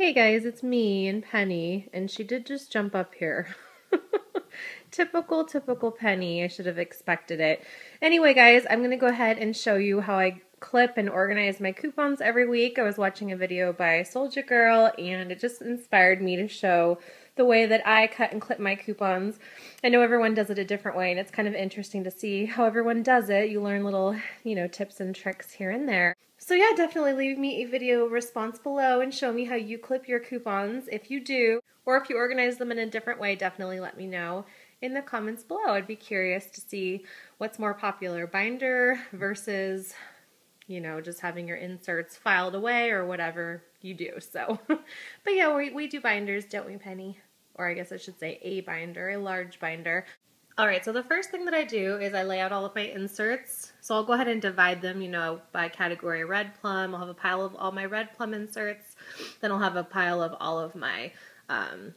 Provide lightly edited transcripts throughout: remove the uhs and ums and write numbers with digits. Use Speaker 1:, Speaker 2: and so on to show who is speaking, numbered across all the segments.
Speaker 1: Hey guys, it's me and Penny, and she did just jump up here. Typical Penny. I should have expected it. Anyway, guys, I'm going to go ahead and show you how I clip and organize my coupons every week. I was watching a video by Soldier Girl, and it just inspired me to show the way that I cut and clip my coupons. I know everyone does it a different way, and it's kind of interesting to see how everyone does it. You learn little, tips and tricks here and there. So yeah, definitely leave me a video response below and show me how you clip your coupons if you do, or if you organize them in a different way, definitely let me know in the comments below. I'd be curious to see what's more popular, binder versus, just having your inserts filed away or whatever you do. So, but yeah, we do binders, don't we, Penny? Or I guess I should say a binder, a large binder. All right, so the first thing that I do is I lay out all of my inserts. So I'll go ahead and divide them, by category red plum. I'll have a pile of all my red plum inserts. Then I'll have a pile of all of my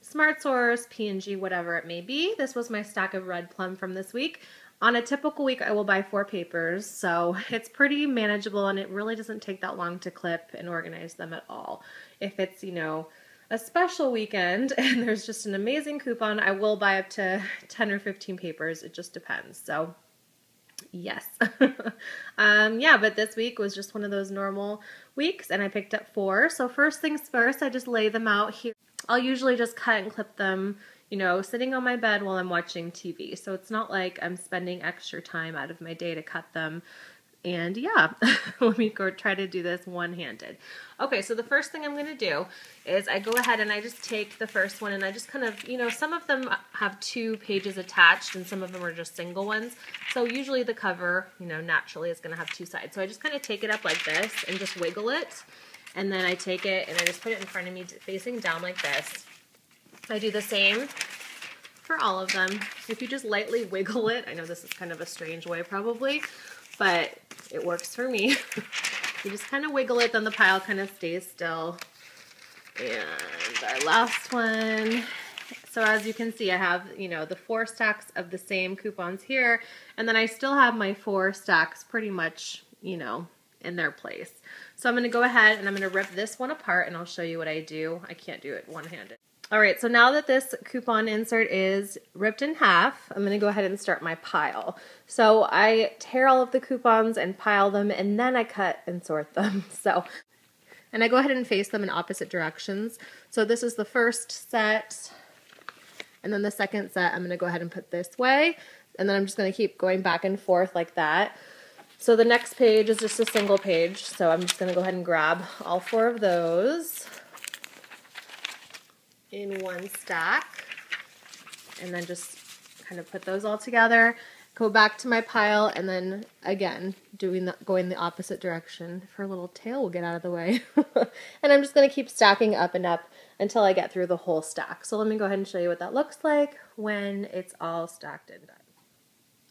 Speaker 1: Smart Source, P&G, whatever it may be. This was my stack of red plum from this week. On a typical week, I will buy 4 papers, so it's pretty manageable, and it really doesn't take that long to clip and organize them at all. If it's, a special weekend and there's just an amazing coupon, I will buy up to 10 or 15 papers. It just depends. So yes. Yeah, but this week was just one of those normal weeks and I picked up 4. So first things first, I just lay them out here. I'll usually just cut and clip them, sitting on my bed while I'm watching TV. So it's not like I'm spending extra time out of my day to cut them. And yeah, let me go try to do this one-handed. Okay, so the first thing I'm going to do is I go ahead and I just take the first one and I just kind of, some of them have 2 pages attached and some of them are just single ones. So usually the cover, naturally is going to have 2 sides. So I just kind of take it up like this and just wiggle it. And then I take it and I just put it in front of me facing down like this. I do the same for all of them. If you just lightly wiggle it, I know this is kind of a strange way probably, but it works for me. You just kind of wiggle it, then the pile kind of stays still. And our last one. So as you can see, I have, the 4 stacks of the same coupons here, and then I still have my 4 stacks pretty much, in their place. So I'm going to go ahead and I'm going to rip this one apart and I'll show you what I do. I can't do it one-handed. All right, so now that this coupon insert is ripped in half, I'm going to go ahead and start my pile. So I tear all of the coupons and pile them, and then I cut and sort them. And I go ahead and face them in opposite directions. So this is the first set, and then the second set I'm going to go ahead and put this way, and then I'm just going to keep going back and forth like that. So the next page is just a single page, so I'm just going to go ahead and grab all 4 of those in one stack, and then just kind of put those all together, go back to my pile, and then again going the opposite direction. For a little tail will get out of the way. And I'm just going to keep stacking up and up until I get through the whole stack. So let me go ahead and show you what that looks like when it's all stacked and done.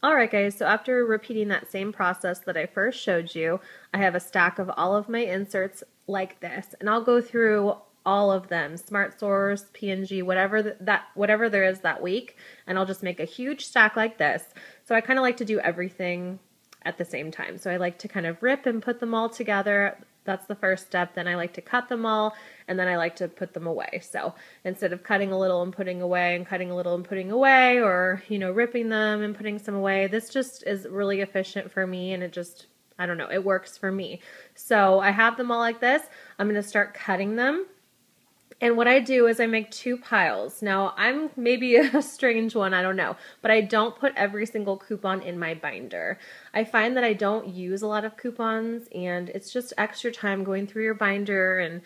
Speaker 1: Alright guys, so after repeating that same process that I first showed you, I have a stack of all of my inserts like this, and I'll go through all of them, Smart Source, P&G, whatever there is that week, and I'll just make a huge stack like this. So I kind of like to do everything at the same time. So I like to kind of rip and put them all together. That's the first step. Then I like to cut them all, and then I like to put them away. So instead of cutting a little and putting away and cutting a little and putting away, or, ripping them and putting some away, this just is really efficient for me, and it just, I don't know, it works for me. So I have them all like this. I'm going to start cutting them. And what I do is I make 2 piles. Now, I'm maybe a strange one, I don't know, but I don't put every single coupon in my binder. I find that I don't use a lot of coupons, and it's just extra time going through your binder and,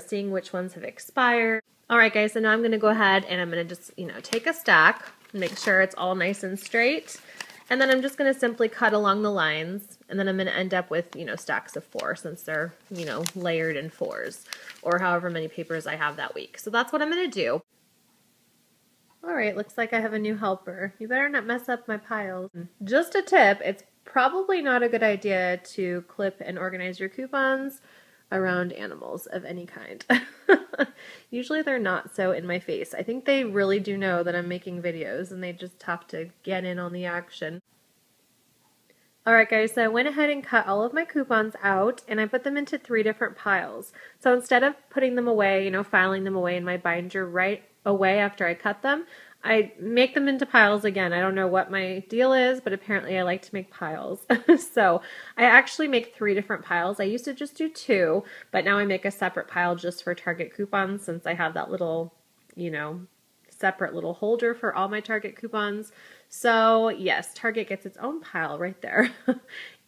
Speaker 1: seeing which ones have expired. All right, guys, so now I'm going to go ahead and I'm going to just, take a stack, make sure it's all nice and straight. And then I'm just going to simply cut along the lines, and then I'm going to end up with, stacks of 4 since they're, layered in 4s, or however many papers I have that week. So that's what I'm going to do. All right, looks like I have a new helper. You better not mess up my piles. Just a tip, it's probably not a good idea to clip and organize your coupons around animals of any kind. Usually they're not so in my face. I think they really do know that I'm making videos and they just have to get in on the action. Alright guys, so I went ahead and cut all of my coupons out and I put them into 3 different piles. So instead of putting them away, filing them away in my binder right away after I cut them, I make them into piles again. I don't know what my deal is, but apparently I like to make piles. So I actually make 3 different piles. I used to just do 2, but now I make a separate pile just for Target coupons since I have that little, separate little holder for all my Target coupons. So yes, Target gets its own pile right there.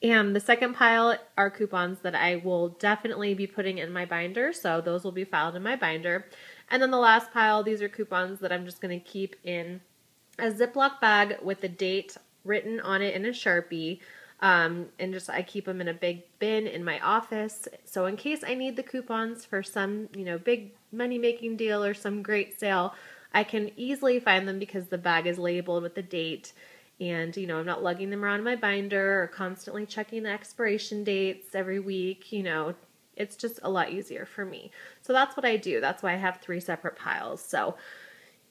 Speaker 1: And the second pile are coupons that I will definitely be putting in my binder. So those will be filed in my binder. And then the last pile, these are coupons that I'm just going to keep in a Ziploc bag with the date written on it in a Sharpie. And I keep them in a big bin in my office. So in case I need the coupons for some, big money making deal or some great sale, I can easily find them because the bag is labeled with the date and, I'm not lugging them around in my binder or constantly checking the expiration dates every week, it's just a lot easier for me. So that's what I do. That's why I have 3 separate piles. So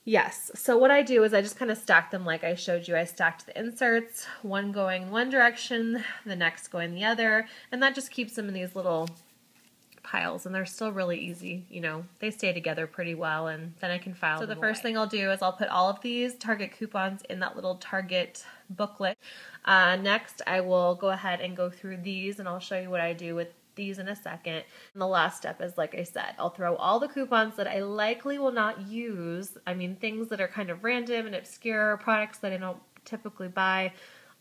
Speaker 1: yes. So what I do is I just kind of stack them like I showed you. I stacked the inserts, one going one direction, the next going the other, and that just keeps them in these little piles, and they're still really easy. They stay together pretty well, and then I can file them. So the first thing I'll do is I'll put all of these Target coupons in that little Target booklet. Next, I will go ahead and go through these, and I'll show you what I do with these in a second. And the last step is, like I said, I'll throw all the coupons that I likely will not use. I mean, things that are kind of random and obscure, products that I don't typically buy,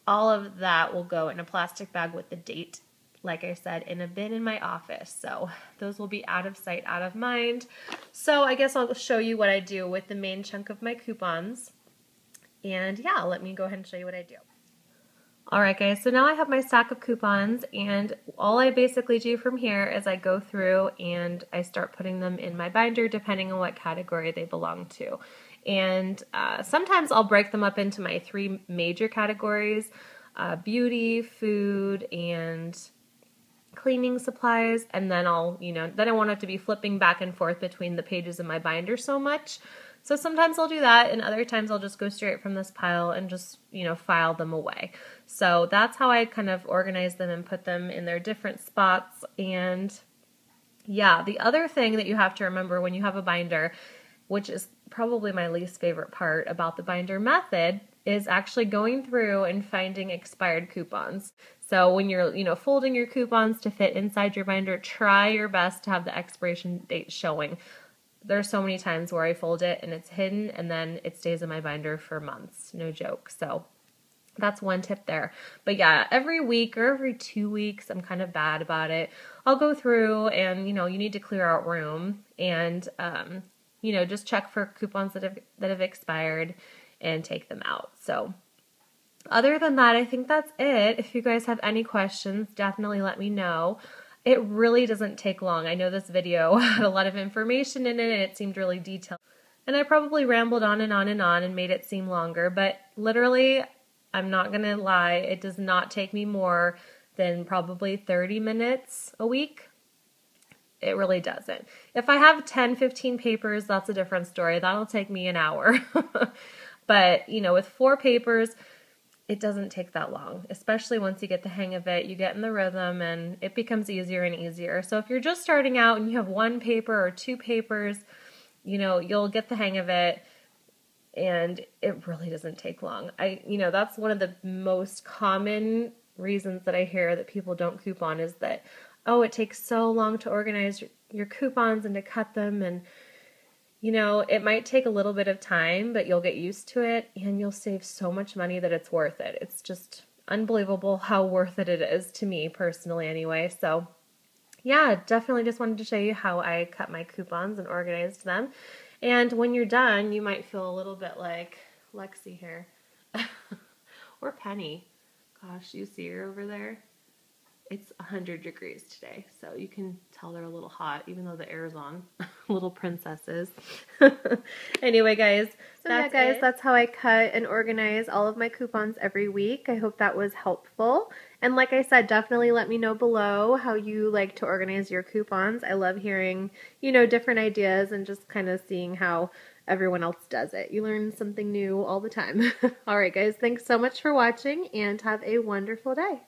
Speaker 1: all of that will go in a plastic bag with the date, like I said, in a bin in my office. So those will be out of sight, out of mind. So I guess I'll show you what I do with the main chunk of my coupons. And yeah, let me go ahead and show you what I do. Alright guys, so now I have my stack of coupons, and all I basically do from here is I go through and I start putting them in my binder depending on what category they belong to. And sometimes I'll break them up into my 3 major categories, beauty, food, and cleaning supplies, and then I'll, then I won't have to be flipping back and forth between the pages in my binder so much. So sometimes I'll do that, and other times I'll just go straight from this pile and just, file them away. So that's how I kind of organize them and put them in their different spots. And yeah, the other thing that you have to remember when you have a binder, which is probably my least favorite part about the binder method, is actually going through and finding expired coupons. So when you're, folding your coupons to fit inside your binder, try your best to have the expiration date showing. There's so many times where I fold it and it's hidden and then it stays in my binder for months. No joke. So that's one tip there. But yeah, every week or every 2 weeks, I'm kind of bad about it. I'll go through and, you need to clear out room and, just check for coupons that have expired and take them out. So other than that, I think that's it. If you guys have any questions, definitely let me know. It really doesn't take long. I know this video had a lot of information in it and it seemed really detailed. And I probably rambled on and on and on and made it seem longer, but literally, I'm not going to lie, it does not take me more than probably 30 minutes a week. It really doesn't. If I have 10, 15 papers, that's a different story. That'll take me an hour. But, with 4 papers, it doesn't take that long, especially once you get the hang of it, you get in the rhythm, and it becomes easier and easier. So if you're just starting out and you have 1 paper or 2 papers, you'll get the hang of it, and it really doesn't take long. That's one of the most common reasons that I hear that people don't coupon is that, oh, it takes so long to organize your coupons and to cut them, and it might take a little bit of time, but you'll get used to it and you'll save so much money that it's worth it. It's just unbelievable how worth it is to me personally anyway. So yeah, definitely just wanted to show you how I cut my coupons and organized them. And when you're done, you might feel a little bit like Lexi here or Penny. Gosh, you see her over there? It's 100 degrees today, so you can tell they're a little hot, even though the air's on. Little princesses. Anyway, guys, that's how I cut and organize all of my coupons every week. I hope that was helpful. And like I said, definitely let me know below how you like to organize your coupons. I love hearing, different ideas and just kind of seeing how everyone else does it. You learn something new all the time. All right, guys, thanks so much for watching, and have a wonderful day.